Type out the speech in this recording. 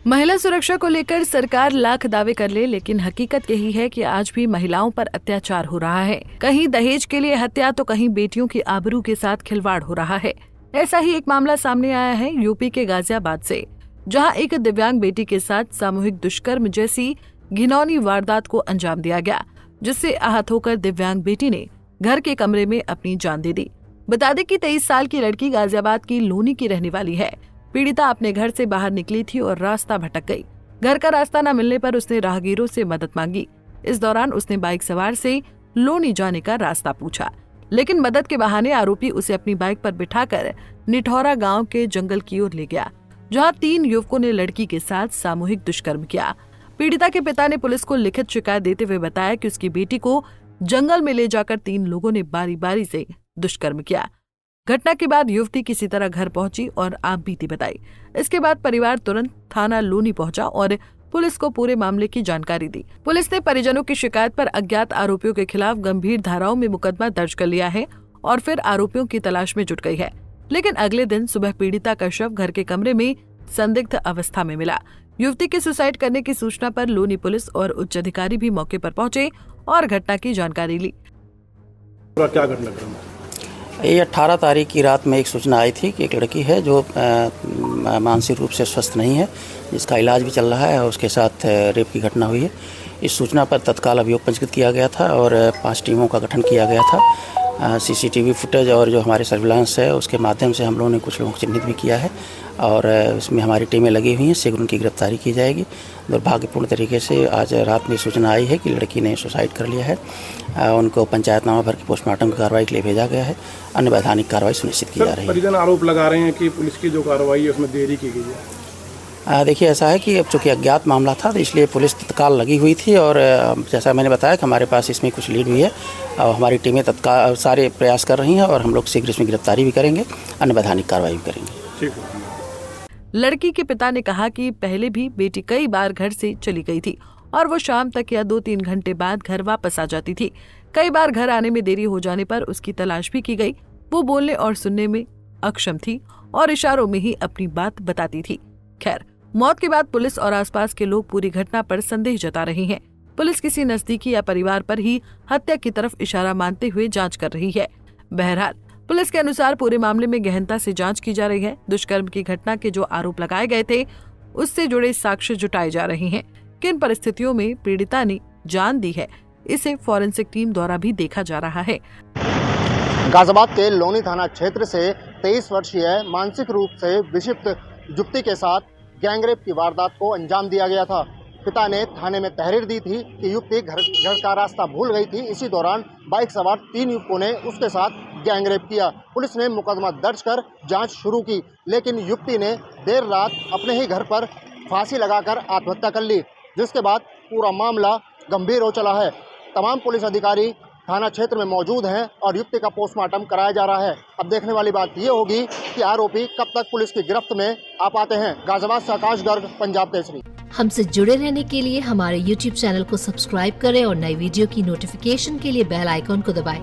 महिला सुरक्षा को लेकर सरकार लाख दावे कर ले, लेकिन हकीकत यही है कि आज भी महिलाओं पर अत्याचार हो रहा है। कहीं दहेज के लिए हत्या तो कहीं बेटियों की आबरू के साथ खिलवाड़ हो रहा है। ऐसा ही एक मामला सामने आया है यूपी के गाजियाबाद से, जहां एक दिव्यांग बेटी के साथ सामूहिक दुष्कर्म जैसी घिनौनी वारदात को अंजाम दिया गया, जिससे आहत होकर दिव्यांग बेटी ने घर के कमरे में अपनी जान दे दी। बता दें कि 23 साल की लड़की गाजियाबाद की लोनी की रहने वाली है। पीड़िता अपने घर से बाहर निकली थी और रास्ता भटक गई। घर का रास्ता न मिलने पर उसने राहगीरों से मदद मांगी। इस दौरान उसने बाइक सवार से लोनी जाने का रास्ता पूछा, लेकिन मदद के बहाने आरोपी उसे अपनी बाइक पर बिठाकर निठौरा गांव के जंगल की ओर ले गया, जहां 3 युवकों ने लड़की के साथ सामूहिक दुष्कर्म किया। पीड़िता के पिता ने पुलिस को लिखित शिकायत देते हुए बताया कि उसकी बेटी को जंगल में ले जाकर 3 लोगों ने बारी बारी से दुष्कर्म किया। घटना के बाद युवती किसी तरह घर पहुंची और आप बीती बताई। इसके बाद परिवार तुरंत थाना लोनी पहुंचा और पुलिस को पूरे मामले की जानकारी दी। पुलिस ने परिजनों की शिकायत पर अज्ञात आरोपियों के खिलाफ गंभीर धाराओं में मुकदमा दर्ज कर लिया है और फिर आरोपियों की तलाश में जुट गई है। लेकिन अगले दिन सुबह पीड़िता का शव घर के कमरे में संदिग्ध अवस्था में मिला। युवती के सुसाइड करने की सूचना पर लोनी पुलिस और उच्च अधिकारी भी मौके पर पहुंचे और घटना की जानकारी ली। क्या घटना? ये 18 तारीख की रात में एक सूचना आई थी कि एक लड़की है जो मानसिक रूप से स्वस्थ नहीं है, जिसका इलाज भी चल रहा है और उसके साथ रेप की घटना हुई है। इस सूचना पर तत्काल अभियोग पंजीकृत किया गया था और 5 टीमों का गठन किया गया था। सीसीटीवी फुटेज और जो हमारे सर्विलांस है उसके माध्यम से हम लोगों ने कुछ लोगों को चिन्हित भी किया है और इसमें हमारी टीमें लगी हुई हैं। शीघ्र उनकी गिरफ्तारी की जाएगी। दुर्भाग्यपूर्ण तरीके से आज रात में सूचना आई है कि लड़की ने सुसाइड कर लिया है। उनको पंचायतनामा भर के पोस्टमार्टम की कार्रवाई के लिए भेजा गया है। अन्य वैधानिक कार्रवाई सुनिश्चित की जा रही है। परिजन आरोप लगा रहे हैं कि पुलिस की जो कार्रवाई है उसमें देरी की गई है। देखिए, ऐसा है कि अब चूँकि अज्ञात मामला था तो इसलिए पुलिस तत्काल लगी हुई थी और जैसा मैंने बताया कि हमारे पास इसमें कुछ लीड हुई है और हमारी टीमें तत्काल सारे प्रयास कर रही हैं और हम लोग शीघ्र इसमें गिरफ्तारी भी करेंगे, अन्य वैधानिक कार्रवाई भी करेंगे। ठीक है। लड़की के पिता ने कहा कि पहले भी बेटी कई बार घर से चली गई थी और वो शाम तक या 2-3 घंटे बाद घर वापस आ जाती थी। कई बार घर आने में देरी हो जाने पर उसकी तलाश भी की गई। वो बोलने और सुनने में अक्षम थी और इशारों में ही अपनी बात बताती थी। खैर, मौत के बाद पुलिस और आसपास के लोग पूरी घटना पर संदेह जता रहे हैं। पुलिस किसी नजदीकी या परिवार पर ही हत्या की तरफ इशारा मानते हुए जांच कर रही है। बहरहाल, पुलिस के अनुसार पूरे मामले में गहनता से जांच की जा रही है। दुष्कर्म की घटना के जो आरोप लगाए गए थे उससे जुड़े साक्ष्य जुटाए जा रहे हैं। किन परिस्थितियों में पीड़िता ने जान दी है, इसे फॉरेंसिक टीम द्वारा भी देखा जा रहा है। गाजियाबाद के लोनी थाना क्षेत्र से 23 वर्षीय मानसिक रूप से विक्षिप्त युवती के साथ गैंगरेप की वारदात को अंजाम दिया गया था। पिता ने थाने में तहरीर दी थी कि युवती घर का रास्ता भूल गई थी। इसी दौरान बाइक सवार 3 युवकों ने उसके साथ गैंगरेप किया। पुलिस ने मुकदमा दर्ज कर जांच शुरू की, लेकिन युवती ने देर रात अपने ही घर पर फांसी लगाकर आत्महत्या कर ली, जिसके बाद पूरा मामला गंभीर हो चला है। तमाम पुलिस अधिकारी थाना क्षेत्र में मौजूद हैं और युवती का पोस्टमार्टम कराया जा रहा है। अब देखने वाली बात ये होगी कि आरोपी कब तक पुलिस की गिरफ्त में आ पाते हैं। गाजियाबाद से आकाश गर्ग, पंजाब केसरी। हमसे जुड़े रहने के लिए हमारे YouTube चैनल को सब्सक्राइब करें और नई वीडियो की नोटिफिकेशन के लिए बेल आइकॉन को दबाएं।